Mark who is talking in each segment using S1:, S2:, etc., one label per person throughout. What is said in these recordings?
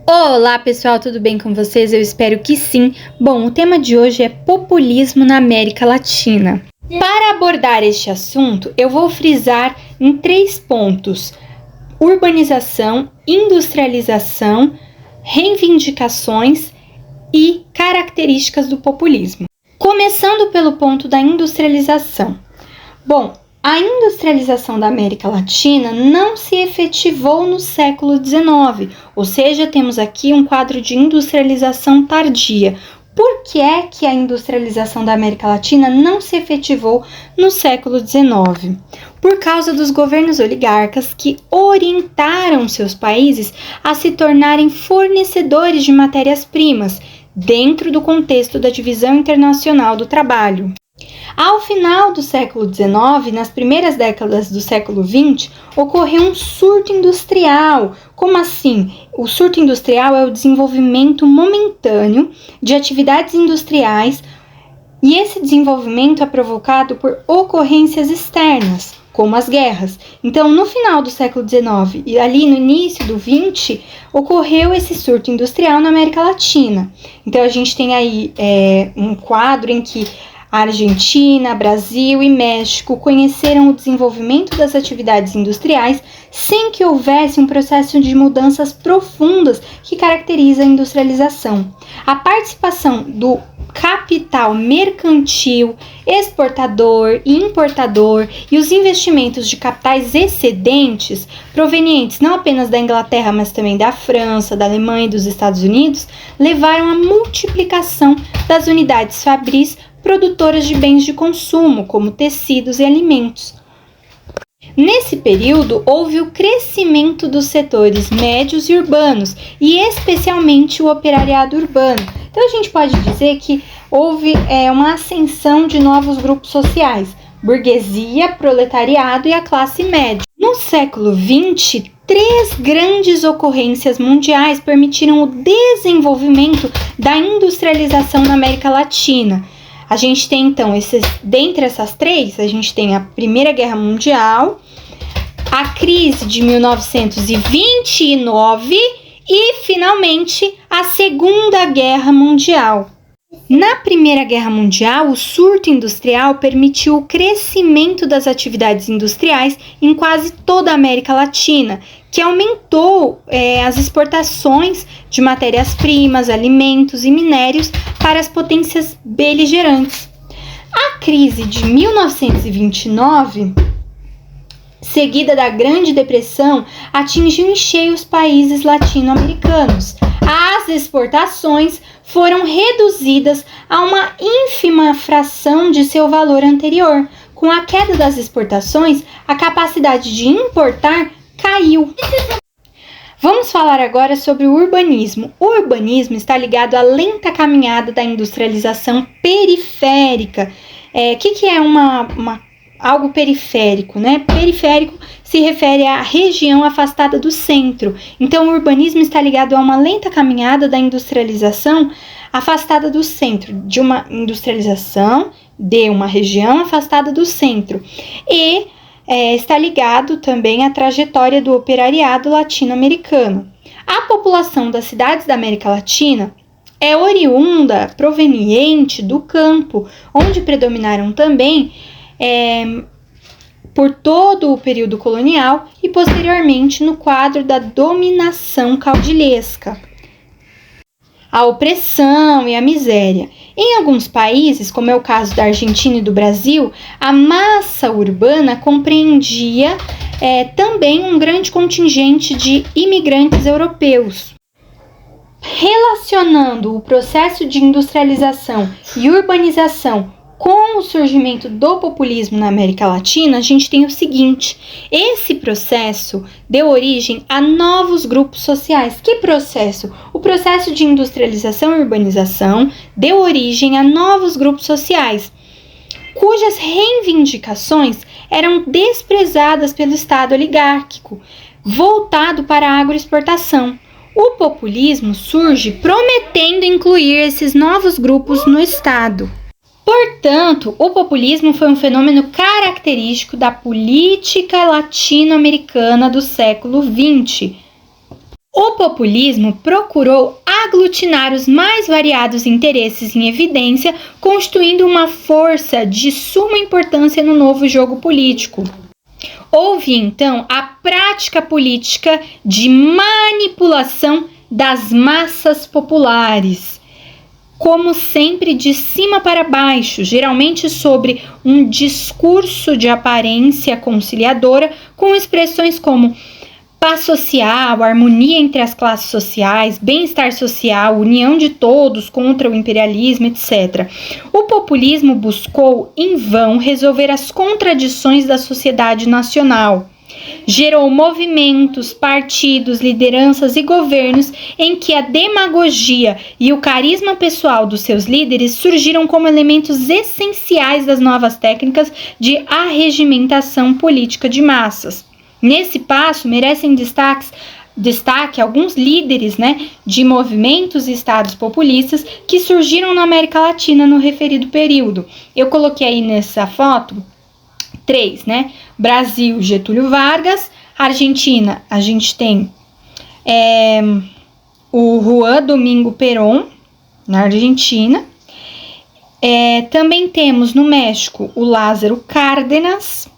S1: Olá pessoal, tudo bem com vocês? Eu espero que sim. Bom, o tema de hoje é populismo na América Latina. Para abordar este assunto, eu vou frisar em 3 pontos: urbanização, industrialização, reivindicações e características do populismo. Começando pelo ponto da industrialização. Bom, a industrialização da América Latina não se efetivou no século XIX, ou seja, temos aqui um quadro de industrialização tardia. Por que é que a industrialização da América Latina não se efetivou no século XIX? Por causa dos governos oligarcas que orientaram seus países a se tornarem fornecedores de matérias-primas, dentro do contexto da divisão internacional do trabalho. Ao final do século XIX, nas primeiras décadas do século XX, ocorreu um surto industrial. Como assim? O surto industrial é o desenvolvimento momentâneo de atividades industriais e esse desenvolvimento é provocado por ocorrências externas, como as guerras. Então, no final do século XIX e ali no início do XX, ocorreu esse surto industrial na América Latina. Então, a gente tem aí um quadro em que a Argentina, Brasil e México conheceram o desenvolvimento das atividades industriais sem que houvesse um processo de mudanças profundas que caracteriza a industrialização. A participação do capital mercantil, exportador e importador e os investimentos de capitais excedentes, provenientes não apenas da Inglaterra, mas também da França, da Alemanha e dos Estados Unidos, levaram à multiplicação das unidades fabris produtoras de bens de consumo, como tecidos e alimentos. Nesse período, houve o crescimento dos setores médios e urbanos, e especialmente o operariado urbano. Então, a gente pode dizer que houve uma ascensão de novos grupos sociais: burguesia, proletariado e a classe média. No século XX, 3 grandes ocorrências mundiais permitiram o desenvolvimento da industrialização na América Latina. A gente tem, então, dentre essas 3, a gente tem a Primeira Guerra Mundial, a crise de 1929 e, finalmente, a Segunda Guerra Mundial. Na Primeira Guerra Mundial, o surto industrial permitiu o crescimento das atividades industriais em quase toda a América Latina, que aumentou as exportações de matérias-primas, alimentos e minérios para as potências beligerantes. A crise de 1929, seguida da Grande Depressão, atingiu em cheio os países latino-americanos. As exportações foram reduzidas a uma ínfima fração de seu valor anterior. Com a queda das exportações, a capacidade de importar caiu. Vamos falar agora sobre o urbanismo. O urbanismo está ligado à lenta caminhada da industrialização periférica. O que é algo periférico, né? Periférico se refere à região afastada do centro. Então, o urbanismo está ligado a uma lenta caminhada da industrialização afastada do centro, de uma industrialização de uma região afastada do centro. E está ligado também à trajetória do operariado latino-americano. A população das cidades da América Latina é oriunda, proveniente do campo, onde predominaram também por todo o período colonial e posteriormente no quadro da dominação caudilhesca, a opressão e a miséria. Em alguns países, como é o caso da Argentina e do Brasil, a massa urbana compreendia também um grande contingente de imigrantes europeus. Relacionando o processo de industrialização e urbanização com o surgimento do populismo na América Latina, a gente tem o seguinte: esse processo deu origem a novos grupos sociais. Que processo? O processo de industrialização e urbanização deu origem a novos grupos sociais, cujas reivindicações eram desprezadas pelo Estado oligárquico, voltado para a agroexportação. O populismo surge prometendo incluir esses novos grupos no Estado. Portanto, o populismo foi um fenômeno característico da política latino-americana do século XX. O populismo procurou aglutinar os mais variados interesses em evidência, constituindo uma força de suma importância no novo jogo político. Houve, então, a prática política de manipulação das massas populares, como sempre de cima para baixo, geralmente sobre um discurso de aparência conciliadora, com expressões como paz social, harmonia entre as classes sociais, bem-estar social, união de todos contra o imperialismo, etc. O populismo buscou, em vão, resolver as contradições da sociedade nacional. Gerou movimentos, partidos, lideranças e governos em que a demagogia e o carisma pessoal dos seus líderes surgiram como elementos essenciais das novas técnicas de arregimentação política de massas. Nesse passo, merecem destaque alguns líderes, de movimentos e estados populistas que surgiram na América Latina no referido período. Eu coloquei aí nessa foto 3, Brasil, Getúlio Vargas. Argentina, a gente tem o Juan Domingo Perón, na Argentina. Também temos no México o Lázaro Cárdenas.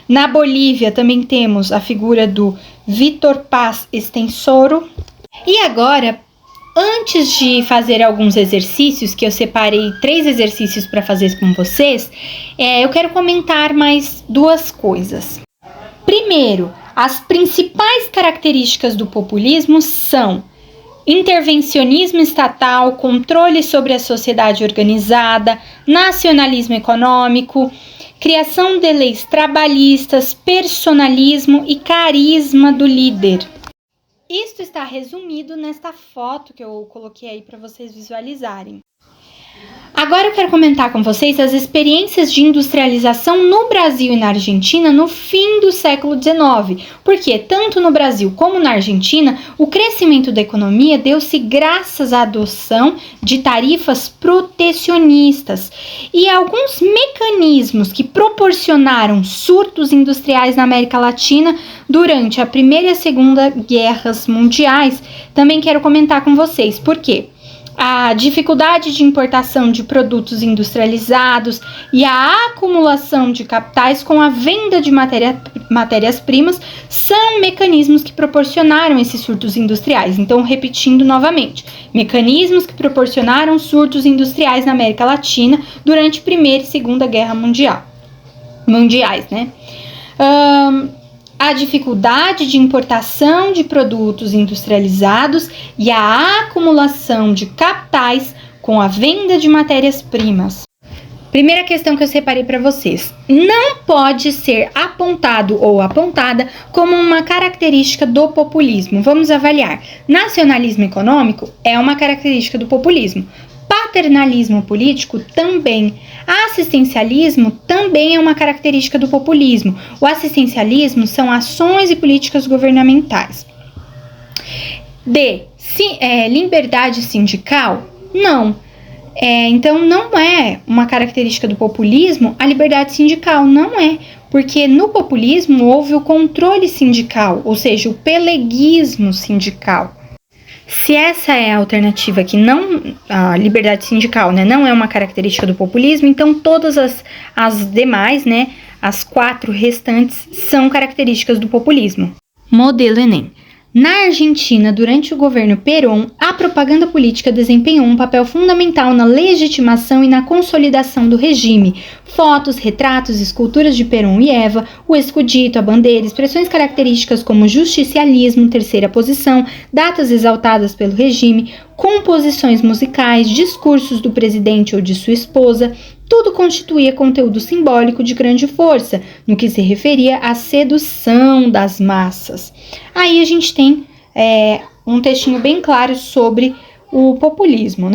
S1: Na Bolívia também temos a figura do Vítor Paz Estenssoro. E agora, antes de fazer alguns exercícios, que eu separei 3 exercícios para fazer com vocês, eu quero comentar mais 2 coisas. Primeiro, as principais características do populismo são intervencionismo estatal, controle sobre a sociedade organizada, nacionalismo econômico, criação de leis trabalhistas, personalismo e carisma do líder. Isto está resumido nesta foto que eu coloquei aí para vocês visualizarem. Agora eu quero comentar com vocês as experiências de industrialização no Brasil e na Argentina no fim do século XIX, porque tanto no Brasil como na Argentina, o crescimento da economia deu-se graças à adoção de tarifas protecionistas e alguns mecanismos que proporcionaram surtos industriais na América Latina durante a Primeira e a Segunda Guerras Mundiais. Também quero comentar com vocês por quê. A dificuldade de importação de produtos industrializados e a acumulação de capitais com a venda de matérias-primas são mecanismos que proporcionaram esses surtos industriais. Então, repetindo novamente, mecanismos que proporcionaram surtos industriais na América Latina durante a Primeira e Segunda Guerra Mundiais, a dificuldade de importação de produtos industrializados e a acumulação de capitais com a venda de matérias-primas. Primeira questão que eu separei para vocês. Não pode ser apontado ou apontada como uma característica do populismo. Vamos avaliar. Nacionalismo econômico é uma característica do populismo. Paternalismo político também. Assistencialismo também é uma característica do populismo. O assistencialismo são ações e políticas governamentais. Liberdade sindical? Não. Então, não é uma característica do populismo a liberdade sindical, não é. Porque no populismo houve o controle sindical, ou seja, o peleguismo sindical. Se essa é a alternativa que a liberdade sindical, não é uma característica do populismo, então todas as demais, as 4 restantes, são características do populismo. Modelo Enem. Na Argentina, durante o governo Perón, a propaganda política desempenhou um papel fundamental na legitimação e na consolidação do regime. Fotos, retratos, esculturas de Perón e Eva, o escudito, a bandeira, expressões características como justicialismo, terceira posição, datas exaltadas pelo regime, composições musicais, discursos do presidente ou de sua esposa, tudo constituía conteúdo simbólico de grande força, no que se referia à sedução das massas. Aí a gente tem um textinho bem claro sobre o populismo,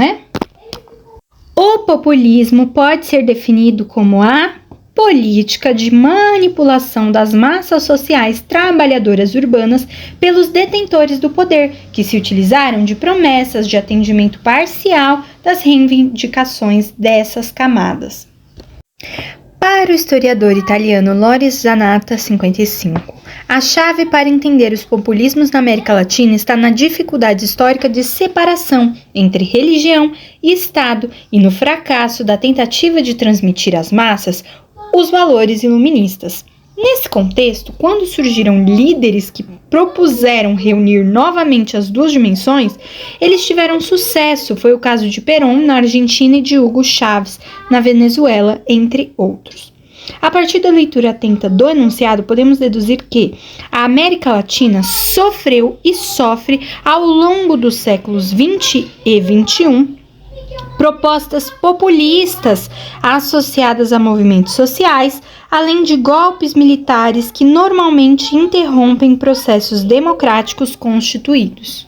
S1: O populismo pode ser definido como a política de manipulação das massas sociais trabalhadoras urbanas pelos detentores do poder, que se utilizaram de promessas de atendimento parcial das reivindicações dessas camadas. Para o historiador italiano Loris Zanatta, 55, a chave para entender os populismos na América Latina está na dificuldade histórica de separação entre religião e Estado e no fracasso da tentativa de transmitir às massas os valores iluministas. Nesse contexto, quando surgiram líderes que propuseram reunir novamente as duas dimensões, eles tiveram sucesso. Foi o caso de Perón na Argentina e de Hugo Chávez na Venezuela, entre outros. A partir da leitura atenta do enunciado, podemos deduzir que a América Latina sofreu e sofre ao longo dos séculos 20 e 21 propostas populistas associadas a movimentos sociais, além de golpes militares que normalmente interrompem processos democráticos constituídos.